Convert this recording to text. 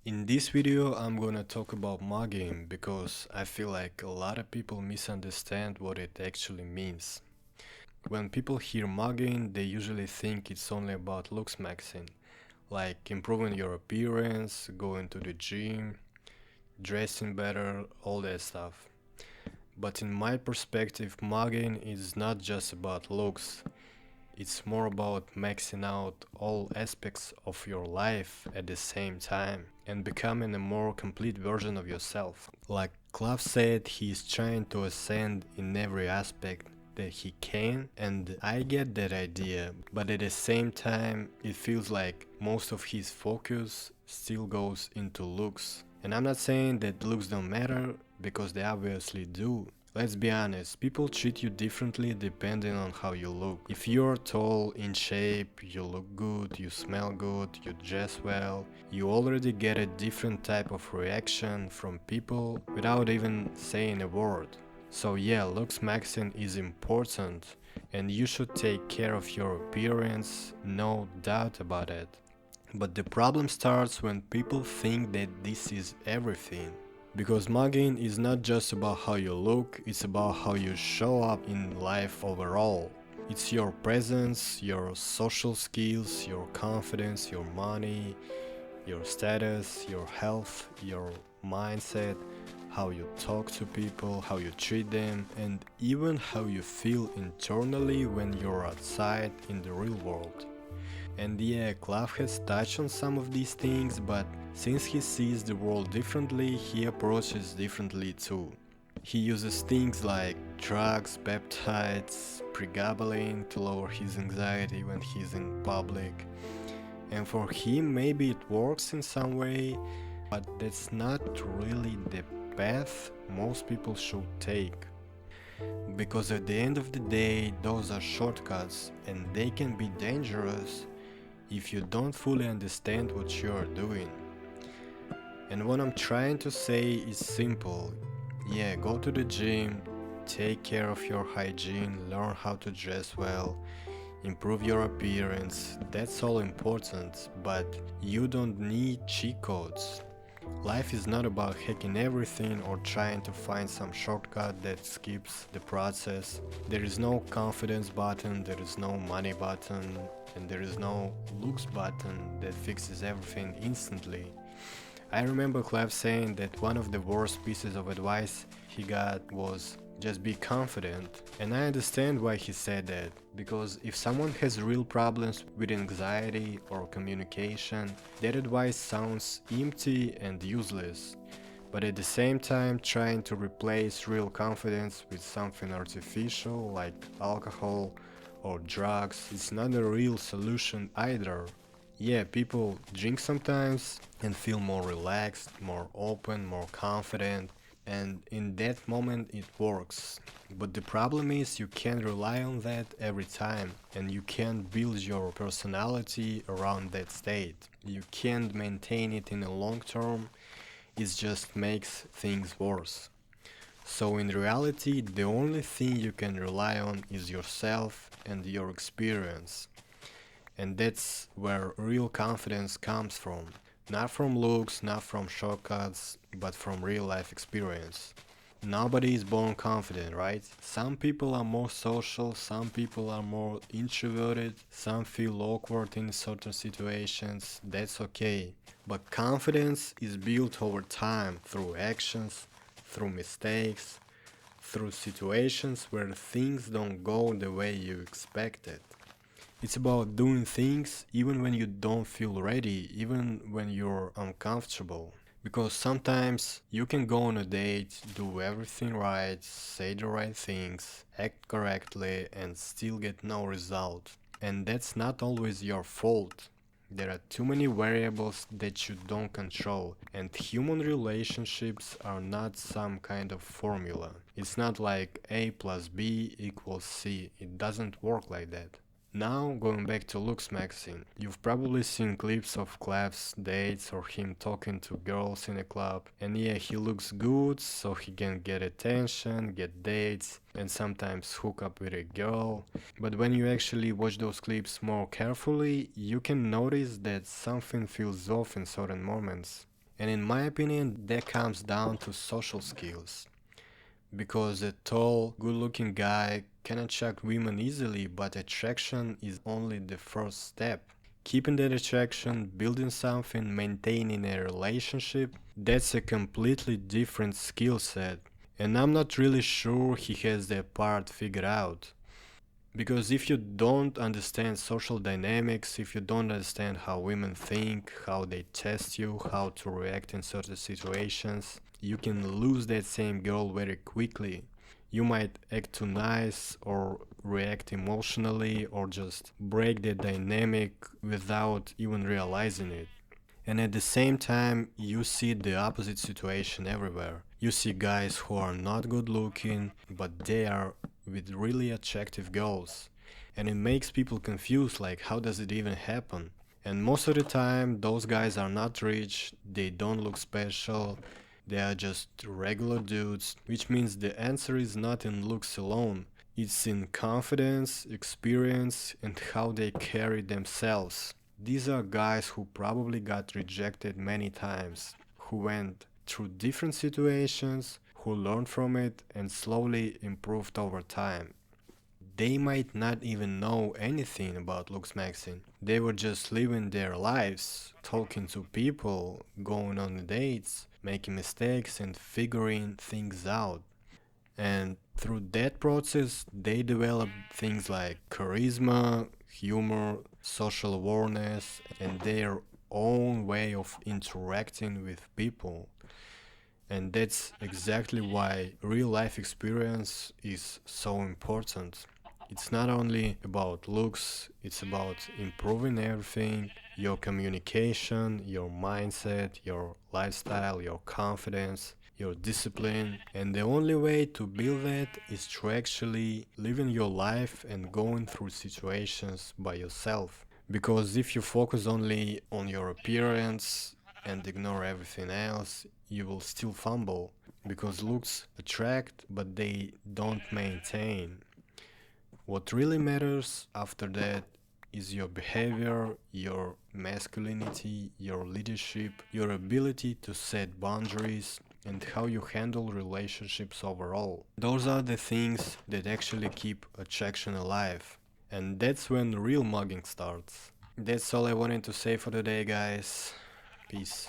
In this video, I'm gonna talk about mugging because I feel like a lot of people misunderstand what it actually means. When people hear mugging, they usually think it's only about looks maxing, like improving your appearance, going to the gym, dressing better, all that stuff. But in my perspective, mugging is not just about looks. It's more about maxing out all aspects of your life at the same time and becoming a more complete version of yourself. Like Clive said, he's trying to ascend in every aspect that he can, and I get that idea, but at the same time, it feels like most of his focus still goes into looks. And I'm not saying that looks don't matter, because they obviously do. Let's be honest, people treat you differently depending on how you look. If you're tall, in shape, you look good, you smell good, you dress well, you already get a different type of reaction from people without even saying a word. So yeah, looks maxing is important and you should take care of your appearance, no doubt about it. But the problem starts when people think that this is everything. Because mugging is not just about how you look, it's about how you show up in life overall. It's your presence, your social skills, your confidence, your money, your status, your health, your mindset, how you talk to people, how you treat them, and even how you feel internally when you're outside in the real world. And yeah, Clive has touched on some of these things, but since he sees the world differently, he approaches differently too. He uses things like drugs, peptides, pregabalin to lower his anxiety when he's in public. And for him, maybe it works in some way, but that's not really the path most people should take. Because at the end of the day, those are shortcuts and they can be dangerous if you don't fully understand what you are doing. And what I'm trying to say is simple. Yeah, go to the gym, take care of your hygiene, learn how to dress well, improve your appearance. That's all important, but you don't need cheat codes. Life is not about hacking everything or trying to find some shortcut that skips the process. There is no confidence button, there is no money button, and there is no looks button that fixes everything instantly. I remember Clive saying that one of the worst pieces of advice he got was just be confident. And I understand why he said that, because if someone has real problems with anxiety or communication, that advice sounds empty and useless. But at the same time, trying to replace real confidence with something artificial like alcohol or drugs is not a real solution either. Yeah, people drink sometimes and feel more relaxed, more open, more confident, and in that moment it works. But the problem is you can't rely on that every time, and you can't build your personality around that state. You can't maintain it in the long term, it just makes things worse. So in reality, the only thing you can rely on is yourself and your experience. And that's where real confidence comes from. Not from looks, not from shortcuts, but from real life experience. Nobody is born confident, right? Some people are more social, some people are more introverted, some feel awkward in certain situations. That's okay. But confidence is built over time through actions, through mistakes, through situations where things don't go the way you expected. It's about doing things even when you don't feel ready, even when you're uncomfortable. Because sometimes you can go on a date, do everything right, say the right things, act correctly, and still get no result. And that's not always your fault. There are too many variables that you don't control, and human relationships are not some kind of formula. It's not like A plus B equals C. It doesn't work like that. Now, going back to looks maxing, you've probably seen clips of Clav's dates or him talking to girls in a club, and yeah, he looks good so he can get attention, get dates, and sometimes hook up with a girl. But when you actually watch those clips more carefully, you can notice that something feels off in certain moments. And in my opinion, that comes down to social skills. Because a tall, good looking guy can attract women easily, but attraction is only the first step. Keeping that attraction, building something, maintaining a relationship, that's a completely different skill set. And I'm not really sure he has that part figured out. Because if you don't understand social dynamics, if you don't understand how women think, how they test you, how to react in certain situations, you can lose that same girl very quickly. You might act too nice or react emotionally or just break the dynamic without even realizing it. And at the same time, you see the opposite situation everywhere. You see guys who are not good looking, but they are with really attractive girls. And it makes people confused like, how does it even happen? And most of the time, those guys are not rich, they don't look special, they are just regular dudes, which means the answer is not in looks alone. It's in confidence, experience, and how they carry themselves. These are guys who probably got rejected many times, who went through different situations, who learned from it and slowly improved over time. They might not even know anything about looks maxing. They were just living their lives, talking to people, going on dates, making mistakes, and figuring things out. And through that process, they develop things like charisma, humor, social awareness, and their own way of interacting with people. And that's exactly why real life experience is so important. It's not only about looks, it's about improving everything, your communication, your mindset, your lifestyle, your confidence, your discipline. And the only way to build that is to actually living your life and going through situations by yourself. Because if you focus only on your appearance and ignore everything else, you will still fumble. Because looks attract, but they don't maintain. What really matters after that is your behavior, your masculinity, your leadership, your ability to set boundaries, and how you handle relationships overall. Those are the things that actually keep attraction alive. And that's when real mugging starts. That's all I wanted to say for today, guys. Peace.